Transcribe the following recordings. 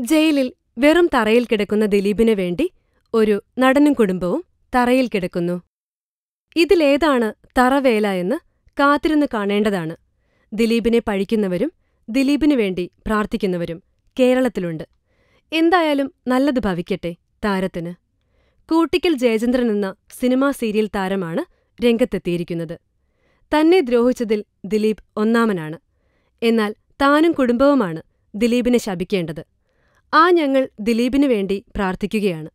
ജയിലിൽ വെറും തറയിൽ കിടക്കുന്ന ദിലീപിന് വേണ്ടി ഒരു നടനും കുടുംബവും തറയിൽ കിടക്കുന്നു. ഇതിലേതാണ് തറവേല എന്ന് കാത്തിരുന്ന് കാണേണ്ടതാണ്. ദിലീപിനെ പഴിക്കുന്നവരും ദിലീപിനു വേണ്ടി പ്രാർത്ഥിക്കുന്നവരും കേരളത്തിലുണ്ട്. എന്തായാലും നല്ലത് ഭവിക്കട്ടെ താരത്തിന്. കൂട്ടിക്കൽ ജയചന്ദ്രൻ എന്ന സിനിമാ സീരിയൽ താരമാണ് രംഗത്തെത്തിയിരിക്കുന്നത്. തന്നെ ദ്രോഹിച്ചതിൽ ദിലീപ് ഒന്നാമനാണ്. എന്നാൽ താനും കുടുംബവുമാണ് ദിലീപിനെ ശപിക്കേണ്ടത്. ഞങ്ങൾ ദിലീപിനു വേണ്ടി പ്രാർത്ഥിക്കുകയാണ്.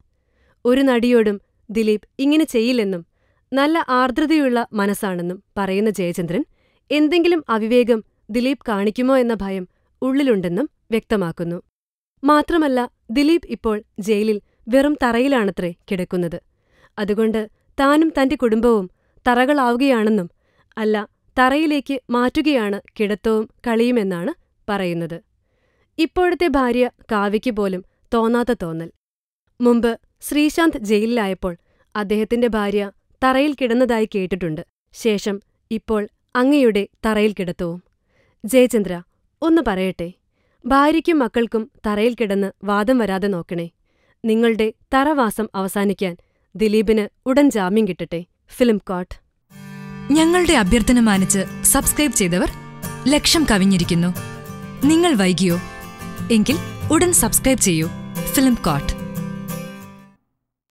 ഒരു നടിയോടും ദിലീപ് ഇങ്ങനെ ചെയ്യില്ലെന്നും നല്ല ആർദ്രതയുള്ള മനസ്സാണെന്നും പറയുന്ന ജയചന്ദ്രൻ എന്തെങ്കിലും അവിവേകം ദിലീപ് കാണിക്കുമോ എന്ന ഭയം ഉള്ളിലുണ്ടെന്നും വ്യക്തമാക്കുന്നു. മാത്രമല്ല, ദിലീപ് ഇപ്പോൾ ജയിലിൽ വെറും തറയിലാണത്രേ കിടക്കുന്നത്. അതുകൊണ്ട് താനും തന്റെ കുടുംബവും തറകളാവുകയാണെന്നും അല്ല, തറയിലേക്ക് മാറ്റുകയാണ് കിടത്തവും കളിയുമെന്നാണ് പറയുന്നത്. ഇപ്പോഴത്തെ ഭാര്യ കാവ്യയ്ക്ക് പോലും തോന്നാത്ത തോന്നൽ. മുമ്പ് ശ്രീശാന്ത് ജയിലിലായപ്പോൾ അദ്ദേഹത്തിന്റെ ഭാര്യ തറയിൽ കിടന്നതായി കേട്ടിട്ടുണ്ട്. ശേഷം ഇപ്പോൾ അങ്ങയുടെ തറയിൽ കിടത്തവും. ജയചന്ദ്ര, ഒന്ന് പറയട്ടെ, ഭാര്യയ്ക്കും മക്കൾക്കും തറയിൽ കിടന്ന് വാദം വരാതെ നോക്കണേ. നിങ്ങളുടെ തറവാസം അവസാനിക്കാൻ ദിലീപിന് ഉടൻ ജാമ്യം കിട്ടട്ടെ. Film court. ഞങ്ങളുടെ അഭ്യർത്ഥന മാനിച്ച് സബ്സ്ക്രൈബ് ചെയ്തവർ 1,00,000 കവിഞ്ഞിരിക്കുന്നു. നിങ്ങൾ വൈകിയോ? എങ്കിൽ ഉടൻ സബ്സ്ക്രൈബ് ചെയ്യൂ. Film coat.